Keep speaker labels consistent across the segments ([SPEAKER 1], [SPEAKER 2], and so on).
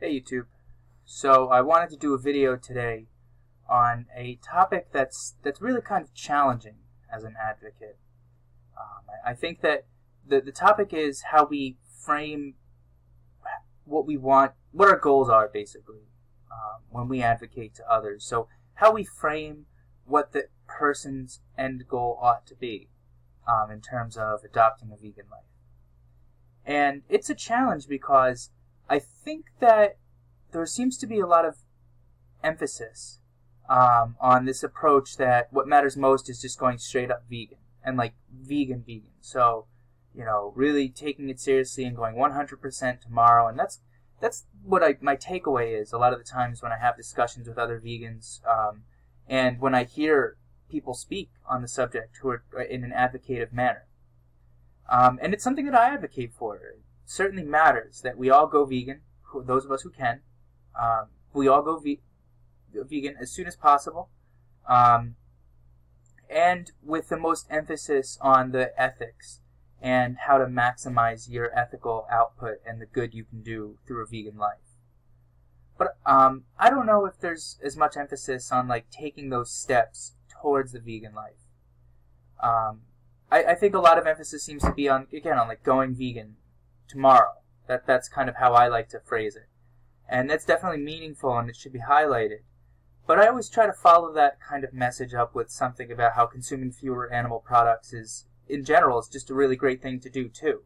[SPEAKER 1] Hey YouTube. So I wanted to do a video today on a topic that's really kind of challenging as an advocate. I think that the topic is how we frame what we want, what our goals are basically, when we advocate to others. So how we frame what the person's end goal ought to be in terms of adopting a vegan life. And it's a challenge because I think that there seems to be a lot of emphasis on this approach that what matters most is just going straight up vegan and like vegan. So, really taking it seriously and going 100% tomorrow. And that's what my takeaway is a lot of the times when I have discussions with other vegans and when I hear people speak on the subject who are in an advocative manner. And it's something that I advocate for. It certainly matters that we all go vegan, those of us who can. We all go vegan as soon as possible, and with the most emphasis on the ethics and how to maximize your ethical output and the good you can do through a vegan life. But I don't know if there's as much emphasis on like taking those steps towards the vegan life. I think a lot of emphasis seems to be on like going vegan tomorrow. That's kind of how I like to phrase it. And that's definitely meaningful and it should be highlighted. But I always try to follow that kind of message up with something about how consuming fewer animal products in general, is just a really great thing to do too.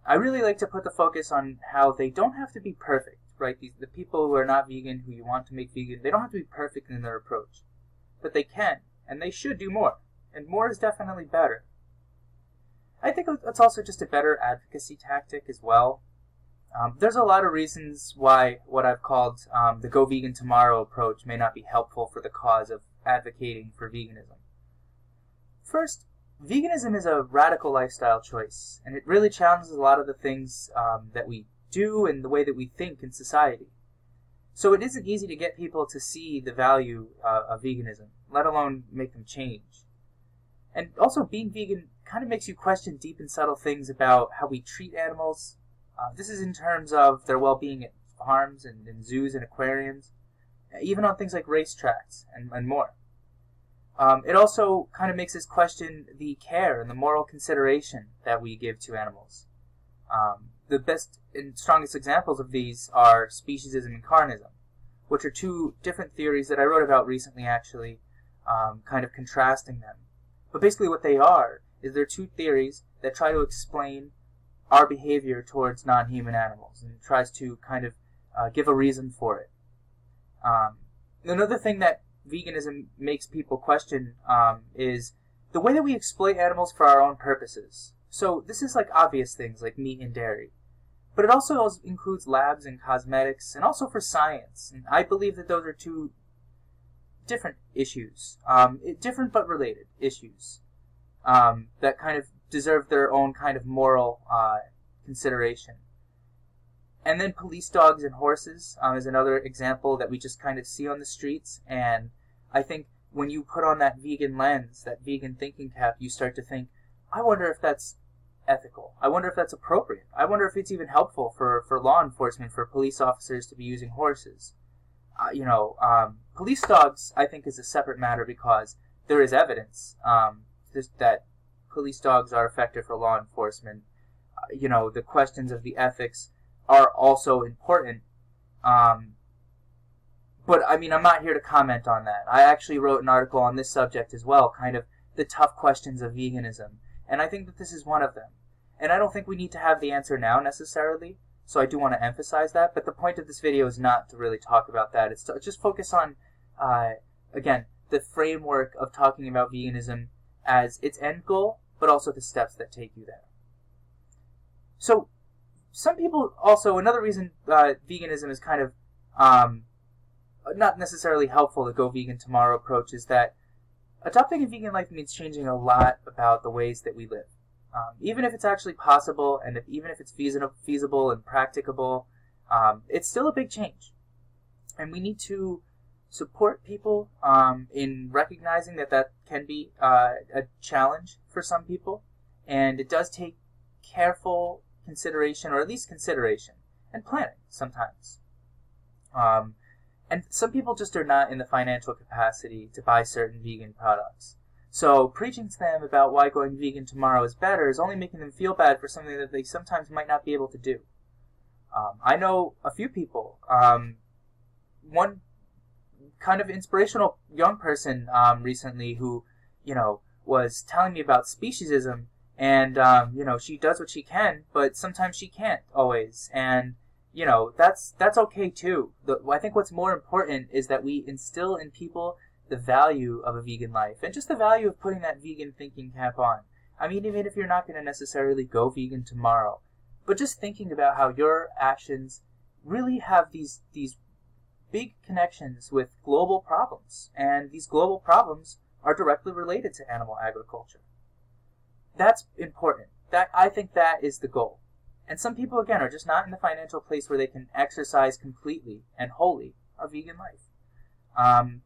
[SPEAKER 1] I really like to put the focus on how they don't have to be perfect, right? The people who are not vegan, who you want to make vegan, they don't have to be perfect in their approach. But they can, and they should do more. And more is definitely better. I think it's also just a better advocacy tactic as well. There's a lot of reasons why what I've called the Go Vegan Tomorrow approach may not be helpful for the cause of advocating for veganism. First, veganism is a radical lifestyle choice, and it really challenges a lot of the things that we do and the way that we think in society. So it isn't easy to get people to see the value of veganism, let alone make them change. And also, being vegan kind of makes you question deep and subtle things about how we treat animals. This is in terms of their well-being at farms and in zoos and aquariums, even on things like racetracks and more. It also kind of makes us question the care and the moral consideration that we give to animals. The best and strongest examples of these are speciesism and carnism, which are two different theories that I wrote about recently, actually, kind of contrasting them. But basically what they are is they're two theories that try to explain our behavior towards non-human animals, and it tries to kind of give a reason for it. Another thing that veganism makes people question is the way that we exploit animals for our own purposes. So this is like obvious things like meat and dairy, but it also includes labs and cosmetics, and also for science. And I believe that those are two different issues, different but related issues that kind of deserve their own kind of moral consideration. And then police dogs and horses is another example that we just kind of see on the streets. And I think when you put on that vegan lens, that vegan thinking cap, you start to think, I wonder if that's ethical. I wonder if that's appropriate. I wonder if it's even helpful for law enforcement, for police officers to be using horses. Police dogs, I think, is a separate matter because there is evidence that police dogs are effective for law enforcement. The questions of the ethics are also important. But I'm not here to comment on that. I actually wrote an article on this subject as well, kind of the tough questions of veganism. And I think that this is one of them. And I don't think we need to have the answer now necessarily, so I do want to emphasize that. But the point of this video is not to really talk about that. It's to just focus on, again, the framework of talking about veganism as its end goal, but also the steps that take you there. So, some people also, another reason veganism is kind of not necessarily helpful, the Go Vegan Tomorrow approach, is that adopting a vegan life means changing a lot about the ways that we live. Even if it's actually possible, and even if it's feasible and practicable, it's still a big change. And we need to support people in recognizing that can be a challenge for some people. And it does take careful consideration, or at least consideration. and planning sometimes. And some people just are not in the financial capacity to buy certain vegan products. So preaching to them about why going vegan tomorrow is better is only making them feel bad for something that they sometimes might not be able to do. I know a few people. One kind of inspirational young person recently who, was telling me about speciesism, and she does what she can, but sometimes she can't always, and that's okay too. I think what's more important is that we instill in people the value of a vegan life, and just the value of putting that vegan thinking cap on. I mean, even if you're not going to necessarily go vegan tomorrow, but just thinking about how your actions really have these big connections with global problems, and these global problems are directly related to animal agriculture. That's important. I think that is the goal. And some people, again, are just not in the financial place where they can exercise completely and wholly a vegan life. And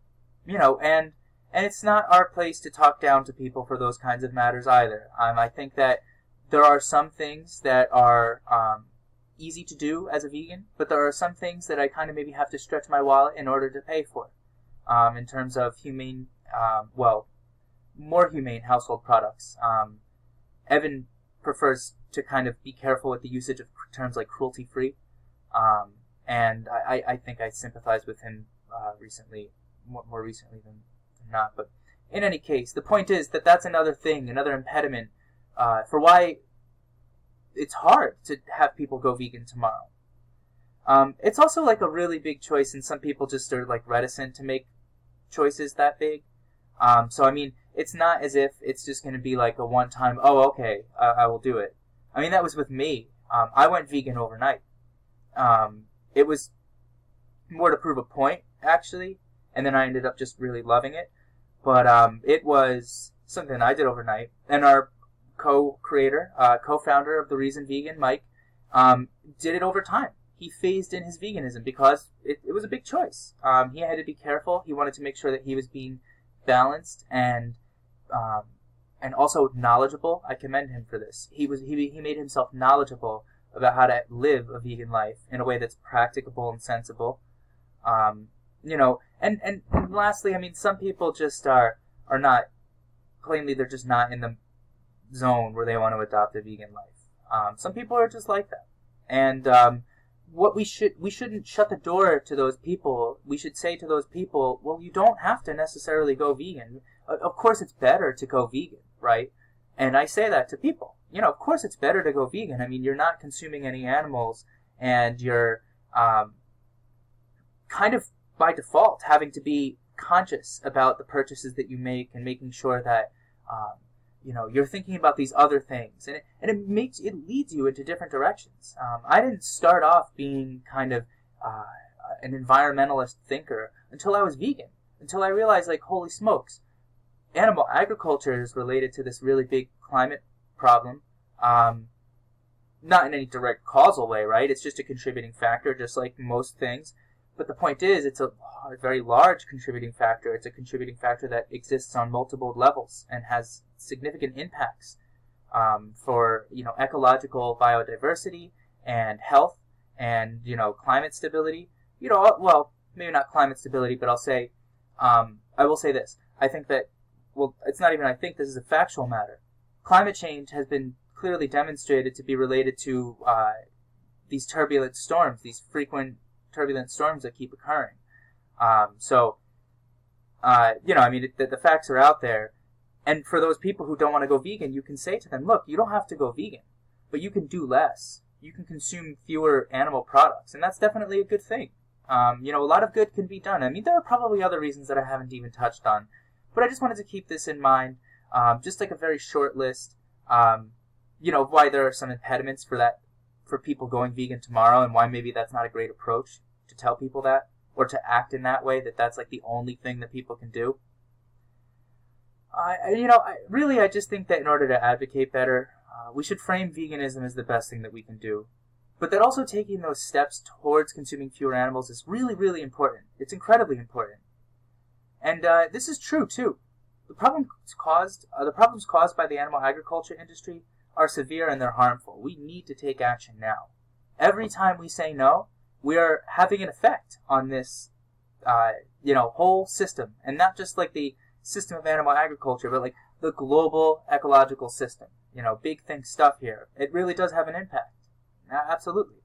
[SPEAKER 1] it's not our place to talk down to people for those kinds of matters either. I think that there are some things that are easy to do as a vegan, but there are some things that I kind of maybe have to stretch my wallet in order to pay for, in terms of more humane household products. Evan prefers to kind of be careful with the usage of terms like cruelty-free, and I think I sympathize with him recently, more recently than not. But in any case, the point is that that's another thing, another impediment for why it's hard to have people go vegan tomorrow. It's also like a really big choice, and some people just are like reticent to make choices that big. So I mean, it's not as if it's just going to be like a one-time, oh, okay, I will do it. I mean, that was with me. I went vegan overnight. It was more to prove a point, actually, and then I ended up just really loving it. But it was something I did overnight, and our co-creator, co-founder of The Reason Vegan, Mike, did it over time. He phased in his veganism because it was a big choice. He had to be careful. He wanted to make sure that he was being balanced and also knowledgeable. I commend him for this. He made himself knowledgeable about how to live a vegan life in a way that's practicable and sensible. And lastly, I mean, some people just are not, plainly they're just not in the zone where they want to adopt a vegan life. Some people are just like that. And we shouldn't shut the door to those people. We should say to those people, well, you don't have to necessarily go vegan. Of course it's better to go vegan, right? And I say that to people. Of course it's better to go vegan. I mean, you're not consuming any animals, and you're kind of by default having to be conscious about the purchases that you make and making sure that you're thinking about these other things, and it leads you into different directions. I didn't start off being kind of an environmentalist thinker until I was vegan, until I realized, like, holy smokes, animal agriculture is related to this really big climate problem. Not in any direct causal way, right? It's just a contributing factor, just like most things. But the point is, it's a very large contributing factor. It's a contributing factor that exists on multiple levels and has significant impacts for ecological biodiversity and health and climate stability. Well, maybe not climate stability, but I will say this. I think that, well, it's not even I think, this is a factual matter. Climate change has been clearly demonstrated to be related to these turbulent storms, these frequent turbulent storms that keep occurring. The facts are out there. And for those people who don't want to go vegan, you can say to them, look, you don't have to go vegan, but you can do less. You can consume fewer animal products, and that's definitely a good thing. A lot of good can be done. I mean, there are probably other reasons that I haven't even touched on, but I just wanted to keep this in mind, just like a very short list, why there are some impediments for people going vegan tomorrow, and why maybe that's not a great approach to tell people that, or to act in that way, that's like the only thing that people can do. I just think that in order to advocate better, we should frame veganism as the best thing that we can do. But that also taking those steps towards consuming fewer animals is really, really important. It's incredibly important. And this is true, too. The problems caused by the animal agriculture industry are severe and they're harmful. We need to take action now. every time we say no, we are having an effect on this, whole system, and not just like the system of animal agriculture, but like the global ecological system. Big thing stuff here. It really does have an impact. Absolutely.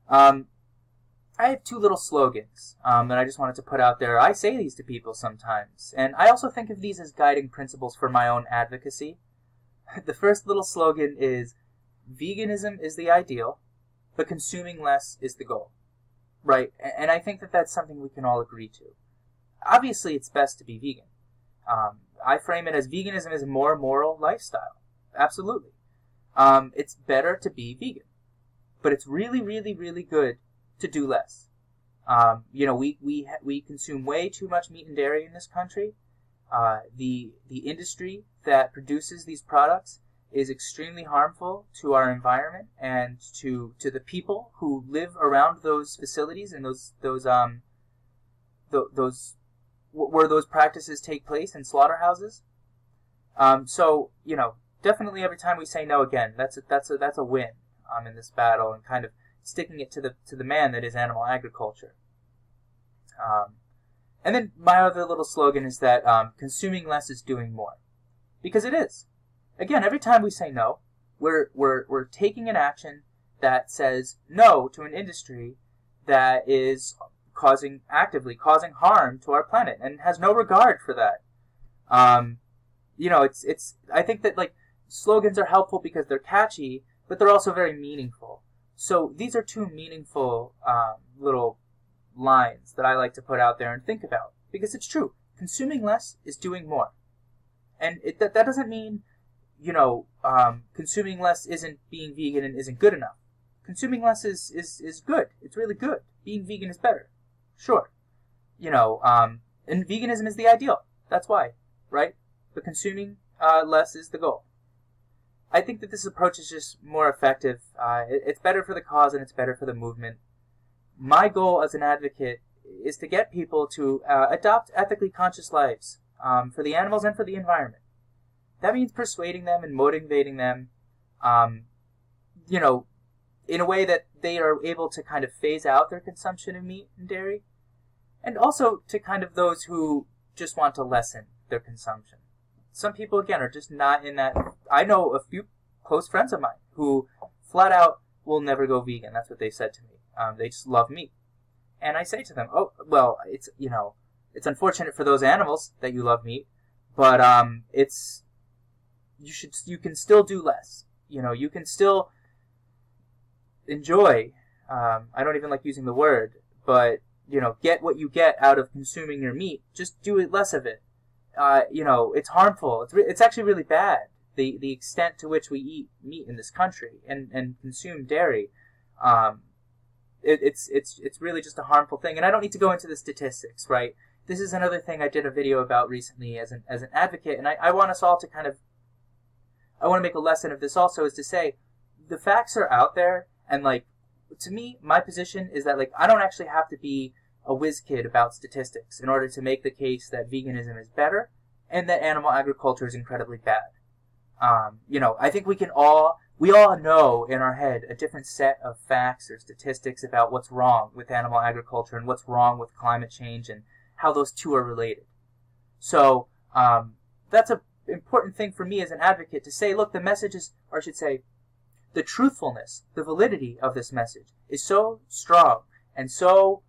[SPEAKER 1] I have two little slogans that I just wanted to put out there. I say these to people sometimes, and I also think of these as guiding principles for my own advocacy. The first little slogan is, veganism is the ideal, but consuming less is the goal. Right? And I think that that's something we can all agree to. Obviously, it's best to be vegan. I frame it as veganism is a more moral lifestyle. Absolutely. It's better to be vegan. But it's really, really, really good to do less. We consume way too much meat and dairy in this country. The industry that produces these products is extremely harmful to our environment and to the people who live around those facilities and those where those practices take place in slaughterhouses. Definitely every time we say no again, that's a win in this battle, and kind of sticking it to the man that is animal agriculture. And then my other little slogan is that consuming less is doing more, because it is. Again, every time we say no, we're taking an action that says no to an industry that is actively causing harm to our planet and has no regard for that. It's I think that like slogans are helpful because they're catchy, but they're also very meaningful. So these are two meaningful little lines that I like to put out there and think about, because it's true. Consuming less is doing more, and that doesn't mean consuming less isn't being vegan and isn't good enough. Consuming less is good. It's really good. Being vegan is better. Sure. And veganism is the ideal. That's why, right? But consuming less is the goal. I think that this approach is just more effective. It's better for the cause and it's better for the movement. My goal as an advocate is to get people to adopt ethically conscious lives for the animals and for the environment. That means persuading them and motivating them, in a way that they are able to kind of phase out their consumption of meat and dairy, and also to kind of those who just want to lessen their consumption. Some people, again, are just not in that. I know a few close friends of mine who flat out will never go vegan. That's what they said to me. They just love meat. And I say to them, oh, well, it's unfortunate for those animals that you love meat, but you can still do less. You can still enjoy, I don't even like using the word, but, get what you get out of consuming your meat. Just do less of it. It's harmful. It's actually really bad, the extent to which we eat meat in this country and consume dairy. It's really just a harmful thing. And I don't need to go into the statistics, right? This is another thing I did a video about recently as an advocate, and I want us all to I want to make a lesson of this also, is to say, the facts are out there, and to me, my position is that I don't actually have to be a whiz kid about statistics in order to make the case that veganism is better and that animal agriculture is incredibly bad. I think we all know in our head a different set of facts or statistics about what's wrong with animal agriculture and what's wrong with climate change and how those two are related. So that's an important thing for me as an advocate to say, look, the message is, or I should say, the truthfulness, the validity of this message is so strong and so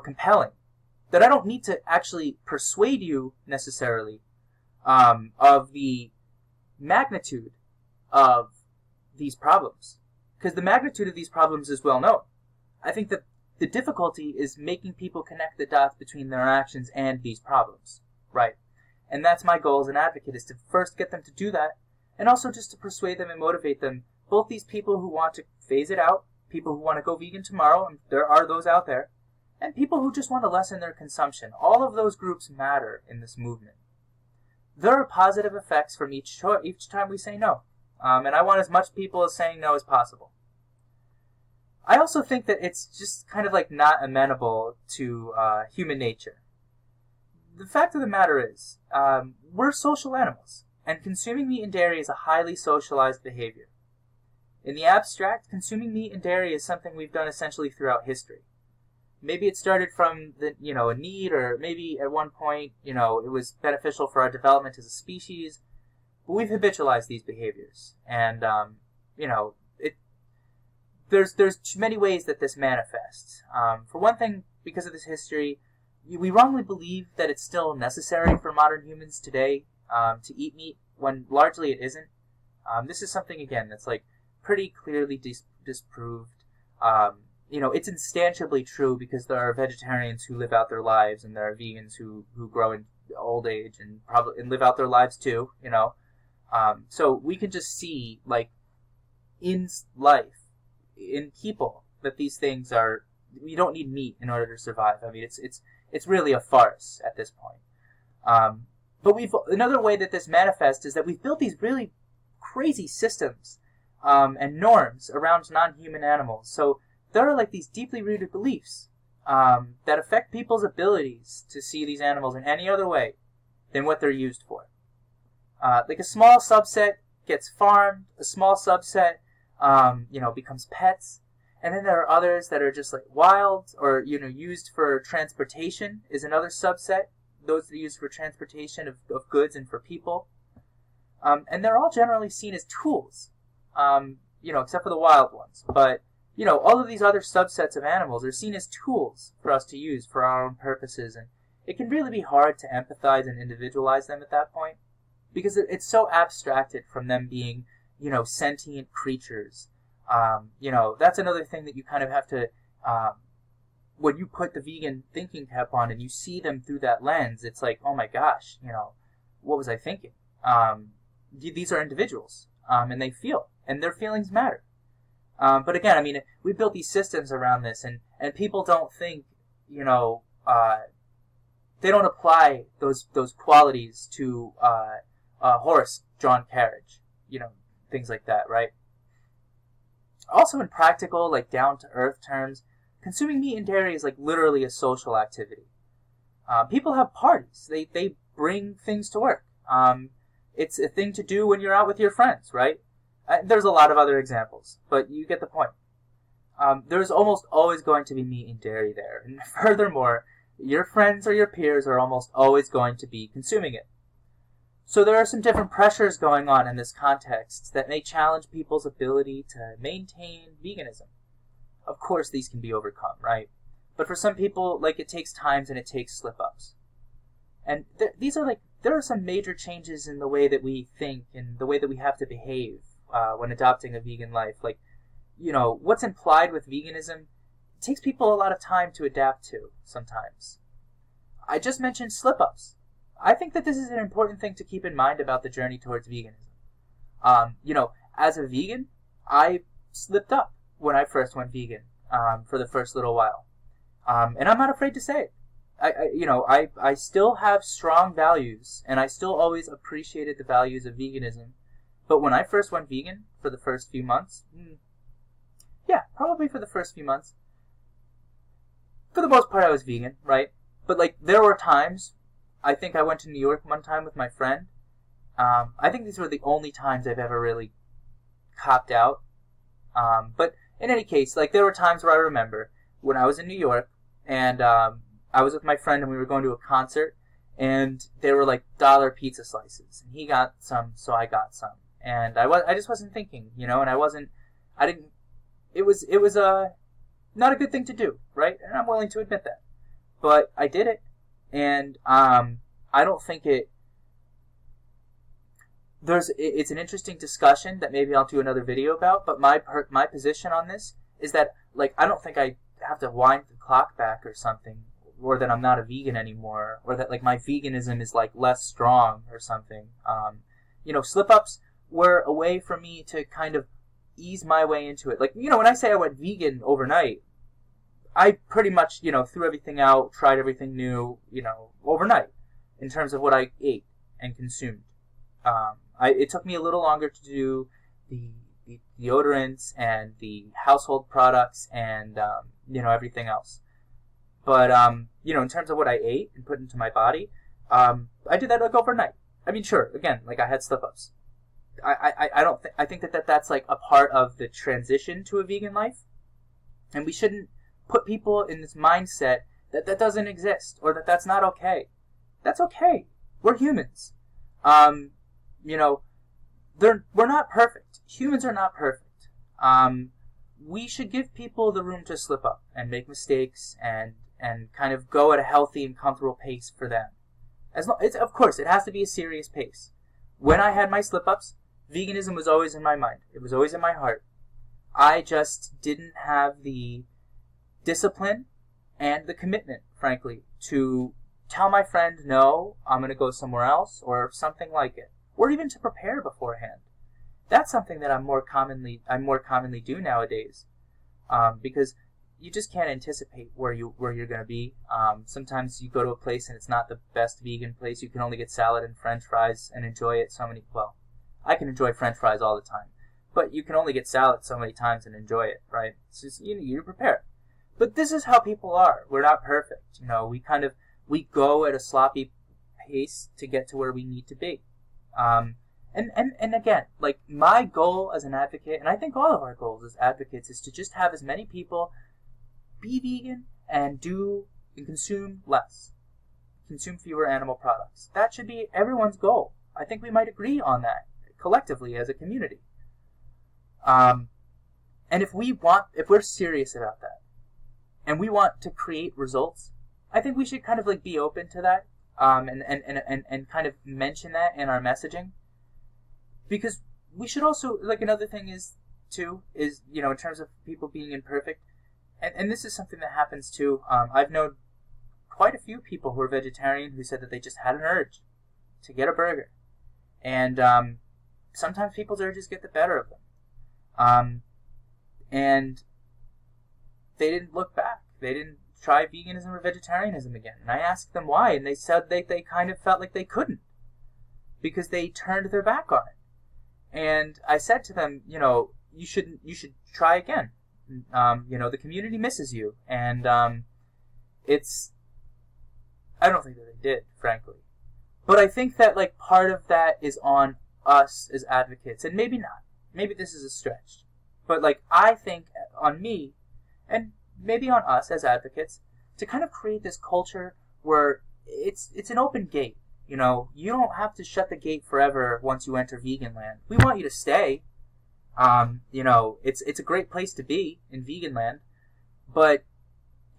[SPEAKER 1] compelling that I don't need to actually persuade you necessarily of the magnitude of these problems, because the magnitude of these problems is well known. I think that the difficulty is making people connect the dots between their actions and these problems, right? And that's my goal as an advocate, is to first get them to do that, and also just to persuade them and motivate them, both these people who want to phase it out, people who want to go vegan tomorrow, and there are those out there, and people who just want to lessen their consumption. All of those groups matter in this movement. There are positive effects from each time we say no. And I want as much people as saying no as possible. I also think that it's just kind of not amenable to human nature. The fact of the matter is, we're social animals, and consuming meat and dairy is a highly socialized behavior. In the abstract, consuming meat and dairy is something we've done essentially throughout history. Maybe it started from a need, or maybe at one point, it was beneficial for our development as a species. But we've habitualized these behaviors, and there's many ways that this manifests. For one thing, because of this history, we wrongly believe that it's still necessary for modern humans today to eat meat, when largely it isn't. This is something, again, that's like pretty clearly disproved. It's instantiably true, because there are vegetarians who live out their lives, and there are vegans who grow in old age and live out their lives too. So we can just see, like, in life, in people, that these things are. We don't need meat in order to survive. I mean, it's really a farce at this point. But another way that this manifests is that we've built these really crazy systems and norms around non-human animals. So there are like these deeply rooted beliefs that affect people's abilities to see these animals in any other way than what they're used for. Like a small subset gets farmed, a small subset, becomes pets, and then there are others that are just like wild, or used for transportation is another subset. Those that are used for transportation of goods and for people, and they're all generally seen as tools, except for the wild ones. But all of these other subsets of animals are seen as tools for us to use for our own purposes, and it can really be hard to empathize and individualize them at that point, because it's so abstracted from them being, sentient creatures. That's another thing that you kind of have to, when you put the vegan thinking cap on and you see them through that lens, it's like, oh my gosh, what was I thinking? These are individuals, and they feel, and their feelings matter. But again, I mean, we built these systems around this, and people don't think, they don't apply those qualities to a horse-drawn carriage, things like that, right? Also, in practical, like down-to-earth terms, consuming meat and dairy is like literally a social activity. People have parties. They bring things to work. It's a thing to do when you're out with your friends, right? There's a lot of other examples, but you get the point. There's almost always going to be meat and dairy there. And furthermore, your friends or your peers are almost always going to be consuming it. So there are some different pressures going on in this context that may challenge people's ability to maintain veganism. Of course, these can be overcome, right? But for some people, like, it takes times and it takes slip-ups. And there are some major changes in the way that we think and the way that we have to behave when adopting a vegan life. Like, what's implied with veganism takes people a lot of time to adapt to sometimes. I just mentioned slip-ups. I think that this is an important thing to keep in mind about the journey towards veganism. As a vegan, I slipped up when I first went vegan for the first little while. And I'm not afraid to say it. I still have strong values, and I still always appreciated the values of veganism. But when I first went vegan for the first few months, probably for the first few months, for the most part I was vegan, right? But like, there were times, I think I went to New York one time with my friend. I think these were the only times I've ever really copped out. But in any case, like, there were times where I remember when I was in New York, and I was with my friend, and we were going to a concert, and they were like dollar pizza slices, and he got some, so I got some, and I just wasn't thinking, and it was not a good thing to do, right? And I'm willing to admit that, but I did it, and I don't think it's an interesting discussion that maybe I'll do another video about, but my position on this is that, like, I don't think I have to wind the clock back or something, or that I'm not a vegan anymore, or that, like, my veganism is, like, less strong or something. Slip-ups were a way for me to kind of ease my way into it. Like, when I say I went vegan overnight, I pretty much, threw everything out, tried everything new, overnight, in terms of what I ate and consumed. It took me a little longer to do the deodorants and the household products and, everything else. But, in terms of what I ate and put into my body, I did that, like, overnight. I mean, sure, again, like, I had slip-ups. I think that's like a part of the transition to a vegan life, and we shouldn't put people in this mindset that doesn't exist or that's not okay. That's okay. We're humans. You know, we're not perfect. Humans are not perfect. We should give people the room to slip up and make mistakes and kind of go at a healthy and comfortable pace for them. Of course, it has to be a serious pace. When I had my slip-ups, veganism was always in my mind. It was always in my heart. I just didn't have the discipline and the commitment, frankly, to tell my friend, no, I'm going to go somewhere else or something like it, or even to prepare beforehand. That's something that I more commonly do nowadays, because you just can't anticipate where you're going to be. Sometimes you go to a place and it's not the best vegan place. You can only get salad and French fries and enjoy it well, I can enjoy French fries all the time, but you can only get salad so many times and enjoy it, right? So you prepare. But this is how people are. We're not perfect. You know, we go at a sloppy pace to get to where we need to be. And again, like my goal as an advocate, and I think all of our goals as advocates, is to just have as many people be vegan and consume less. Consume fewer animal products. That should be everyone's goal. I think we might agree on that collectively as a community. And if we're serious about that, and we want to create results, I think we should kind of like be open to that, and kind of mention that in our messaging. Because we should also, like, another thing is, you know, in terms of people being imperfect, and this is something that happens too. I've known quite a few people who are vegetarian who said that they just had an urge to get a burger. And sometimes people's urges get the better of them. And they didn't look back. They didn't try veganism or vegetarianism again. And I asked them why, and they said they kind of felt like they couldn't, because they turned their back on it. And I said to them, you know, you should try again. You know, the community misses you, and I don't think that they did, frankly. But I think that, like, part of that is on us as advocates, and maybe not. Maybe this is a stretch. But, like, I think on me, and maybe on us as advocates, to kind of create this culture where it's an open gate. You know, you don't have to shut the gate forever once you enter vegan land. We want you to stay. You know, it's a great place to be in vegan land, but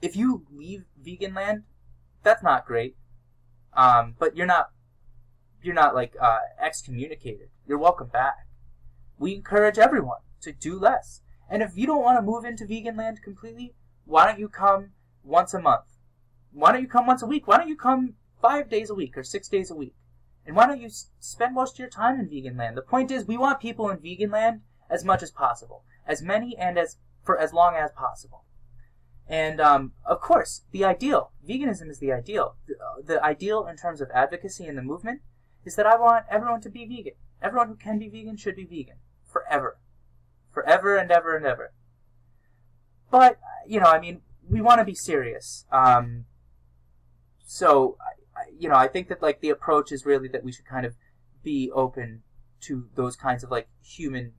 [SPEAKER 1] if you leave vegan land, that's not great. But you're not like excommunicated. You're welcome back. We encourage everyone to do less. And if you don't want to move into vegan land completely, why don't you come once a month? Why don't you come once a week? Why don't you come 5 days a week or 6 days a week? And why don't you spend most of your time in vegan land? The point is, we want people in vegan land as much as possible, as many and for as long as possible. And of course, the ideal, veganism is the ideal. The ideal in terms of advocacy in the movement is that I want everyone to be vegan. Everyone who can be vegan should be vegan forever. Forever and ever and ever. But, you know, I mean, we want to be serious. So, you know, I think that, like, the approach is really that we should kind of be open to those kinds of, like, human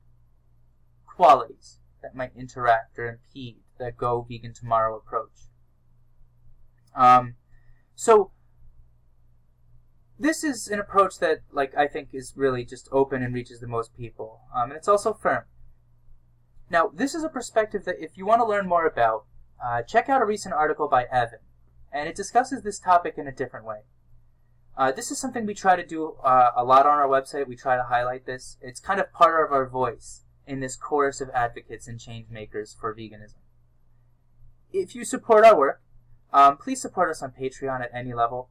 [SPEAKER 1] qualities that might interact or impede that Go Vegan Tomorrow approach. So this is an approach that, like, I think is really just open and reaches the most people. And it's also firm. Now, this is a perspective that if you want to learn more about, check out a recent article by Evan. And it discusses this topic in a different way. This is something we try to do a lot on our website. We try to highlight this. It's kind of part of our voice in this chorus of advocates and change makers for veganism. If you support our work, please support us on Patreon at any level.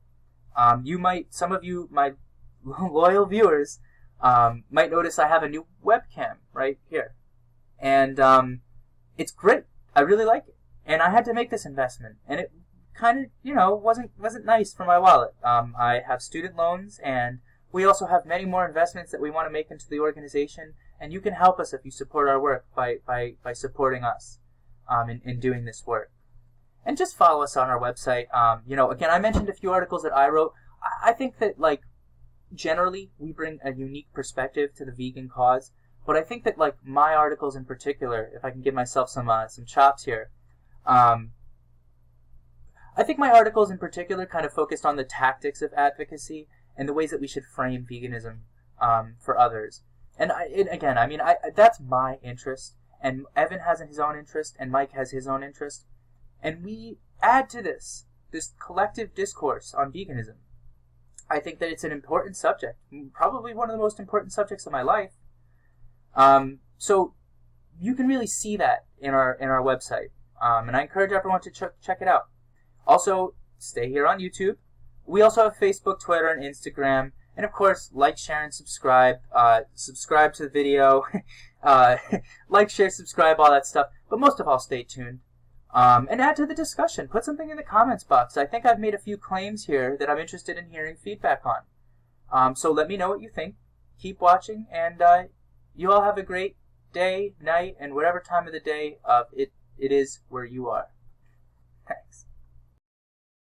[SPEAKER 1] Some of you, my loyal viewers, might notice I have a new webcam right here. And it's great. I really like it. And I had to make this investment. And it kind of, you know, wasn't nice for my wallet. I have student loans, and we also have many more investments that we want to make into the organization. And you can help us if you support our work by supporting us in doing this work. And just follow us on our website. You know, again, I mentioned a few articles that I wrote. I think that, like, generally we bring a unique perspective to the vegan cause, but I think that like my articles in particular, if I can give myself some chops here, I think my articles in particular kind of focused on the tactics of advocacy and the ways that we should frame veganism for others. And again, I mean, that's my interest, and Evan has his own interest, and Mike has his own interest, and we add to this collective discourse on veganism. I think that it's an important subject, probably one of the most important subjects of my life. So you can really see that in our website, and I encourage everyone to check it out. Also, stay here on YouTube. We also have Facebook, Twitter, and Instagram. And of course, like, share, and subscribe. Subscribe to the video. Like, share, subscribe, all that stuff. But most of all, stay tuned. And add to the discussion. Put something in the comments box. I think I've made a few claims here that I'm interested in hearing feedback on. So let me know what you think. Keep watching, and you all have a great day, night, and whatever time of the day it is where you are.